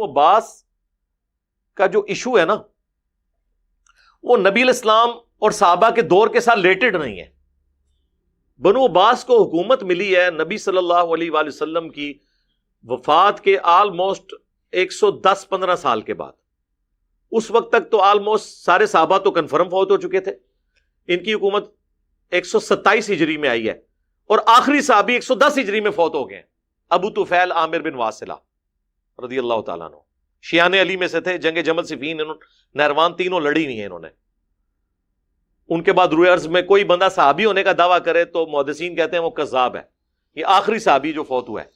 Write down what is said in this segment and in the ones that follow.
بنو عباس کا جو ایشو ہے نا وہ نبی علیہ السلام اور صحابہ کے دور کے ساتھ ریلیٹڈ نہیں ہے. بنو عباس کو حکومت ملی ہے نبی صلی اللہ علیہ وآلہ وسلم کی وفات کے آلموسٹ 110-15 سال کے بعد. اس وقت تک تو آلموسٹ سارے صحابہ تو کنفرم فوت ہو چکے تھے. ان کی حکومت 127 ہجری میں آئی ہے اور آخری صحابی 110 ہجری میں فوت ہو گئے ہیں. ابو طفیل عامر بن واصلہ رضی اللہ تعالیٰ عنہ شیعان علی میں سے تھے. جنگ جمل صفین نہروان تینوں لڑی ہوئی ہیں انہوں نے. ان کے بعد روئے ارض میں کوئی بندہ صحابی ہونے کا دعویٰ کرے تو محدثین کہتے ہیں وہ کذاب ہے. یہ آخری صحابی جو فوت ہوا ہے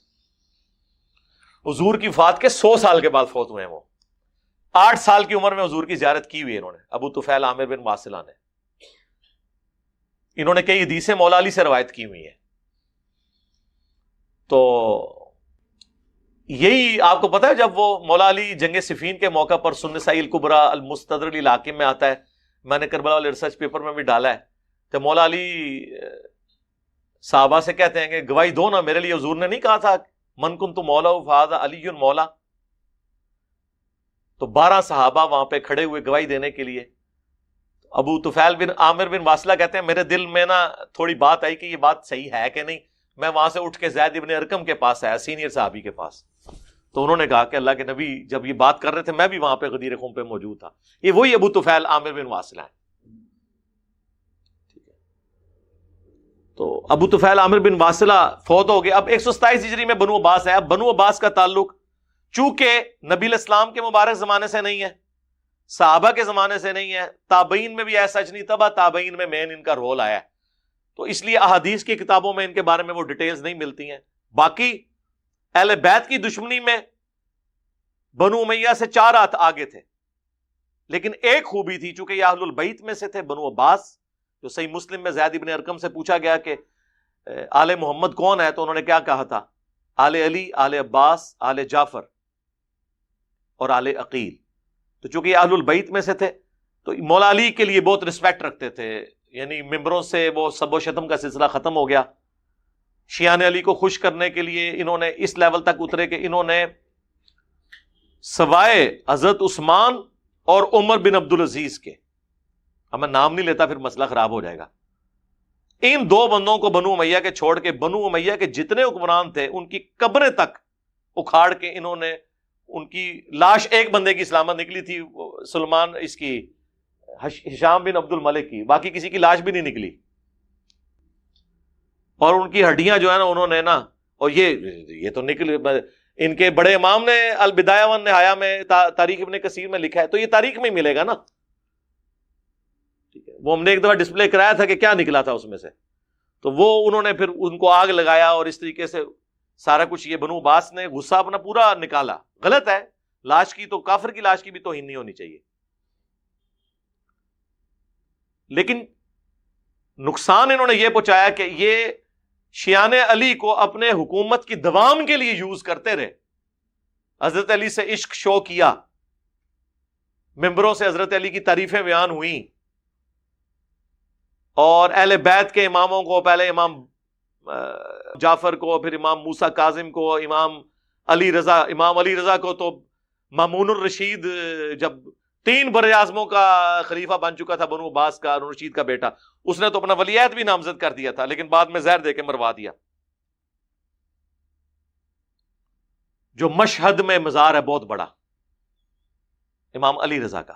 حضور کی وفات کے 100 سال کے بعد فوت ہوئے ہیں. وہ 8 سال کی عمر میں حضور کی زیارت کی ہوئی ہے انہوں نے, ابو طفیل عامر بن واصلہ نے. انہوں نے کئی حدیثیں مولا علی سے روایت کی ہوئی ہیں. تو یہی آپ کو پتا ہے جب وہ مولا علی جنگ صفین کے موقع پر سنن نسائی الکبریٰ المستدرک للحاکم میں آتا ہے, میں نے کربلا والے ریسرچ پیپر میں بھی ڈالا ہے, تو مولا علی صحابہ سے کہتے ہیں کہ گواہی دو نا میرے لیے. حضور نے نہیں کہا تھا من کنت مولا فہذا علی مولا؟ تو 12 صحابہ وہاں پہ کھڑے ہوئے گواہی دینے کے لیے. ابو طفیل بن عامر بن واصلہ کہتے ہیں میرے دل میں نا تھوڑی بات آئی کہ یہ بات صحیح ہے کہ نہیں. میں وہاں سے اٹھ کے زید ابن ارقم کے پاس آیا, سینئر صحابی کے پاس. تو انہوں نے کہا کہ اللہ کے نبی جب یہ بات کر رہے تھے میں بھی وہاں پہ غدیر خم پہ موجود تھا. یہ وہی ابو طفیل عامر بن واصلہ ہیں. تو ابو طفیل عامر بن واصلہ فوت ہو گئے. اب 127 ہجری میں بنو عباس ہے. اب بنو عباس کا تعلق چونکہ نبی علیہ السلام کے مبارک زمانے سے نہیں ہے, صحابہ کے زمانے سے نہیں ہے, تابعین میں بھی ایسا نہیں, تبا تابعین میں مین ان کا رول آیا ہے. تو اس لیے احادیث کی کتابوں میں ان کے بارے میں وہ ڈیٹیلز نہیں ملتی ہیں. باقی اہل بیت کی دشمنی میں بنو امیہ سے 4 ہاتھ آگے تھے, لیکن ایک خوبی تھی, چونکہ یہ اہل البیت میں سے تھے. بنو عباس جو صحیح مسلم میں زید ابن ارقم سے پوچھا گیا کہ آل محمد کون ہے, تو انہوں نے کیا کہا تھا؟ آل علی, آل عباس, آل جعفر اور آل عقیل. تو چونکہ یہ اہل البیت میں سے تھے تو مولا علی کے لیے بہت رسپیکٹ رکھتے تھے. یعنی ممبروں سے وہ سب و شتم کا سلسلہ ختم ہو گیا. شیعان علی کو خوش کرنے کے لیے انہوں نے اس لیول تک اترے کہ انہوں نے سوائے حضرت عثمان اور عمر بن عبدالعزیز کے, اب میں نام نہیں لیتا پھر مسئلہ خراب ہو جائے گا, ان 2 بندوں کو بنو امیہ کے چھوڑ کے بنو امیہ کے جتنے حکمران تھے ان کی قبریں تک اکھاڑ کے انہوں نے, ان کی لاش ایک بندے کی سلامت نکلی تھی, سلمان اس کی ہشام بن عبد الملک کی, باقی کسی کی لاش بھی نہیں نکلی. اور ان کی ہڈیاں جو ہے نا انہوں نے نا, اور یہ تو نکل, ان کے بڑے امام نے البدایہ والنہایہ میں تاریخ ابن کثیر میں لکھا ہے, تو یہ تاریخ میں ہی ملے گا نا. وہ ہم نے ایک دفعہ ڈسپلے کرایا تھا کہ کیا نکلا تھا اس میں سے, تو وہ انہوں نے پھر ان کو آگ لگایا اور اس طریقے سے سارا کچھ. یہ بنو عباس نے غصہ اپنا پورا نکالا. غلط ہے, لاش کی تو کافر کی لاش کی بھی توہین نہیں ہونی چاہیے, لیکن نقصان انہوں نے یہ پہنچایا کہ یہ شیعان علی کو اپنے حکومت کی دوام کے لیے یوز کرتے رہے. حضرت علی سے عشق شو کیا, ممبروں سے حضرت علی کی تعریفیں بیان ہوئیں, اور اہل بیت کے اماموں کو, پہلے امام جعفر کو, پھر امام موسیٰ کاظم کو, امام علی رضا کو, تو مامون الرشید جب 3 بر اعظموں کا خلیفہ بن چکا تھا بنو عباس کا, ہارون الرشید کا بیٹا, اس نے تو اپنا ولی عہد بھی نامزد کر دیا تھا, لیکن بعد میں زہر دے کے مروا دیا. جو مشہد میں مزار ہے بہت بڑا امام علی رضا کا,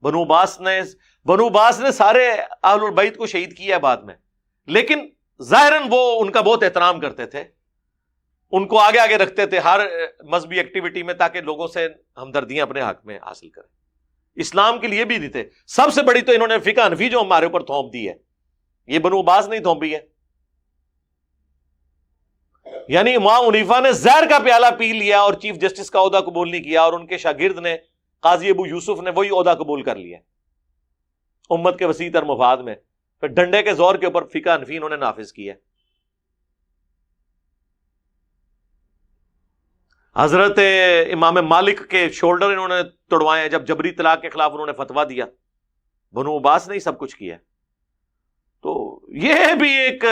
بنو عباس نے سارے اہل البیت کو شہید کیا ہے بعد میں, لیکن ظاہراً وہ ان کا بہت احترام کرتے تھے, ان کو آگے آگے رکھتے تھے ہر مذہبی ایکٹیویٹی میں, تاکہ لوگوں سے ہمدردیاں اپنے حق میں حاصل کریں. اسلام کے لیے بھی نہیں تھے. سب سے بڑی تو انہوں نے فقہ حنفی جو ہمارے اوپر تھوپ دی ہے, یہ بنو عباس نہیں تھوپی ہے. یعنی امام حنیفہ نے زہر کا پیالہ پی لیا اور چیف جسٹس کا عہدہ قبول نہیں کیا, اور ان کے شاگرد نے قاضی ابو یوسف نے وہی عہدہ قبول کر لیا امت کے وسیع تر مفاد میں. پھر ڈنڈے کے زور کے اوپر فقہ حنفی انہوں نے نافذ کیا. حضرت امام مالک کے شولڈر انہوں نے توڑوائے ہیں جب جبری طلاق کے خلاف انہوں نے فتویٰ دیا. بنو عباس نے ہی سب کچھ کیا. تو یہ بھی ایک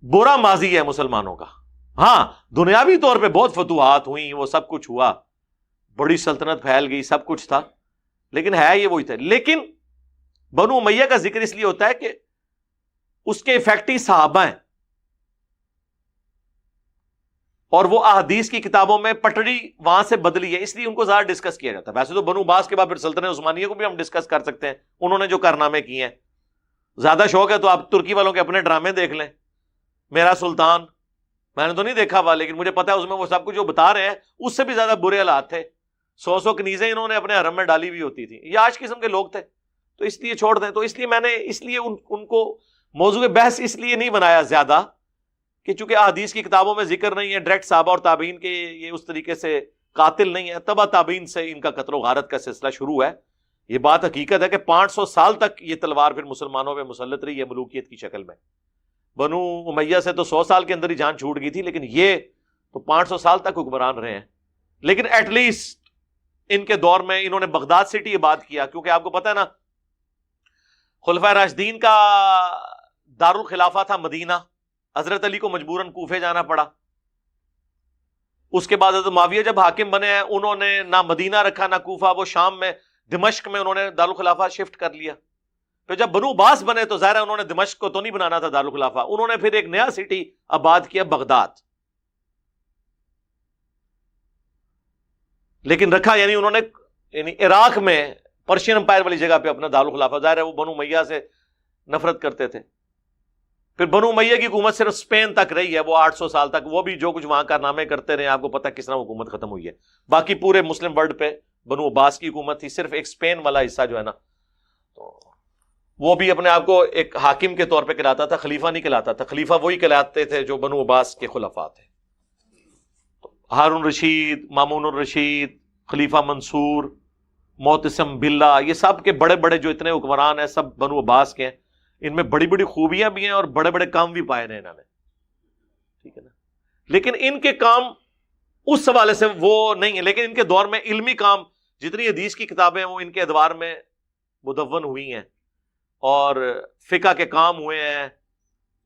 برا ماضی ہے مسلمانوں کا. ہاں دنیاوی طور پہ بہت فتوحات ہوئی، وہ سب کچھ ہوا، بڑی سلطنت پھیل گئی، سب کچھ تھا، لیکن ہے یہ وہی تھا. لیکن بنو امیہ کا ذکر اس لیے ہوتا ہے کہ اس کے افیکٹی صحابہ ہیں، اور وہ احادیث کی کتابوں میں پٹڑی وہاں سے بدلی ہے، اس لیے ان کو زیادہ ڈسکس کیا جاتا ہے. ویسے تو بنو عباس کے بعد پھر سلطنت عثمانیہ کو بھی ہم ڈسکس کر سکتے ہیں، انہوں نے جو کارنامے کیے ہیں. زیادہ شوق ہے تو آپ ترکی والوں کے اپنے ڈرامے دیکھ لیں، میرا سلطان، میں نے تو نہیں دیکھا ہوا لیکن مجھے پتا ہے اس میں وہ سب کچھ جو بتا رہے ہیں اس سے بھی زیادہ برے حالات تھے. 100 کنیزیں انہوں نے اپنے حرم میں ڈالی ہوئی ہوتی تھی. یہ آج قسم کے لوگ تھے، تو اس لیے چھوڑ دیں. تو اس لیے میں نے ان کو موضوع بحث اس لیے نہیں بنایا زیادہ کہ چونکہ احادیث کی کتابوں میں ذکر نہیں ہے، ڈائریکٹ صحابہ اور تابعین کے یہ اس طریقے سے قاتل نہیں ہے، تبع تابعین سے ان کا قتل و غارت کا سلسلہ شروع ہے. یہ بات حقیقت ہے کہ 500 سال تک یہ تلوار پھر مسلمانوں پہ مسلط رہی ہے ملوکیت کی شکل میں. بنو امیہ سے تو 100 سال کے اندر ہی جان چھوٹ گئی تھی، لیکن یہ تو 500 سال تک حکمران رہے ہیں. لیکن ایٹ لیسٹ ان کے دور میں انہوں نے بغداد سٹی آباد کیا، کیونکہ آپ کو پتہ ہے نا خلفائے راشدین کا دارالخلافہ تھا مدینہ، حضرت علی کو مجبوراً کوفے جانا پڑا. اس کے بعد حضرت معاویہ جب حاکم بنے ہیں انہوں نے نہ مدینہ رکھا نہ کوفہ، وہ شام میں دمشق میں انہوں نے دارالخلافہ شفٹ کر لیا. پھر جب بنو عباس بنے تو ظاہر ہے انہوں نے دمشق کو تو نہیں بنانا تھا دارالخلافہ، انہوں نے پھر ایک نیا سٹی آباد کیا بغداد. لیکن رکھا یعنی انہوں نے عراق میں پرشین امپائر والی جگہ پہ اپنا دارالخلافہ، ظاہر ہے وہ بنو امیہ سے نفرت کرتے تھے. پھر بنو امیہ کی حکومت صرف اسپین تک رہی ہے، وہ 800 سال تک، وہ بھی جو کچھ وہاں کارنامے کرتے رہے، آپ کو پتہ کس طرح حکومت ختم ہوئی ہے. باقی پورے مسلم ورلڈ پہ بنو عباس کی حکومت تھی، صرف ایک اسپین والا حصہ جو ہے نا تو وہ بھی اپنے آپ کو ایک حاکم کے طور پہ کہلاتا تھا، خلیفہ نہیں کہلاتا تھا. خلیفہ وہی کہلاتے تھے جو بنو عباس کے خلفاء تھے. ہارون رشید، مامون الرشید، خلیفہ منصور، معتصم باللہ، یہ سب کے بڑے بڑے جو اتنے حکمران ہیں سب بنو عباس کے ہیں. ان میں بڑی بڑی خوبیاں بھی ہیں اور بڑے بڑے کام بھی پائے ہیں انہوں نے، ٹھیک ہے نا. لیکن ان کے کام اس حوالے سے وہ نہیں ہے، لیکن ان کے دور میں علمی کام، جتنی حدیث کی کتابیں ہیں وہ ان کے ادوار میں مدون ہوئی ہیں، اور فقہ کے کام ہوئے ہیں.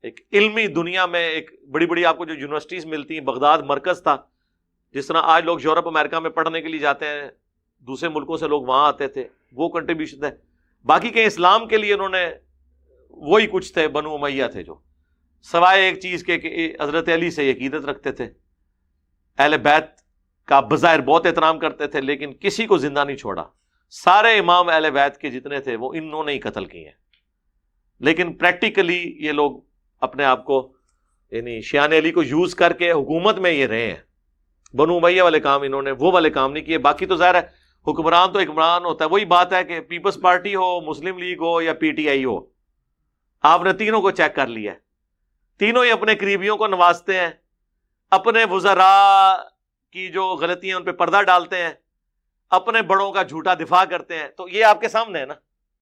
ایک علمی دنیا میں ایک بڑی بڑی آپ کو جو یونیورسٹیز ملتی ہیں، بغداد مرکز تھا. جس طرح آج لوگ یورپ امریکہ میں پڑھنے کے لیے جاتے ہیں، دوسرے ملکوں سے لوگ وہاں آتے تھے، وہ کنٹریبیوشن ہے. باقی کے اسلام کے لیے انہوں نے وہی کچھ تھے بنو امیہ تھے، جو سوائے ایک چیز کے کہ حضرت علی سے عقیدت رکھتے تھے، اہل بیت کا بظاہر بہت احترام کرتے تھے، لیکن کسی کو زندہ نہیں چھوڑا. سارے امام اہل بیت کے جتنے تھے وہ انہوں نے ہی قتل کیے ہیں. لیکن پریکٹیکلی یہ لوگ اپنے آپ کو یعنی شیان علی کو یوز کر کے حکومت میں یہ رہے ہیں. بنو امیہ والے کام انہوں نے وہ والے کام نہیں کیے. باقی تو ظاہر ہے حکمران تو حکمران ہوتا ہے. وہی بات ہے کہ پیپلز پارٹی ہو، مسلم لیگ ہو یا پی ٹی آئی ہو، آپ نے تینوں کو چیک کر لیا ہے، تینوں ہی اپنے قریبیوں کو نوازتے ہیں، اپنے وزراء کی جو غلطیاں ان پہ پردہ ڈالتے ہیں، اپنے بڑوں کا جھوٹا دفاع کرتے ہیں. تو یہ آپ کے سامنے ہے نا.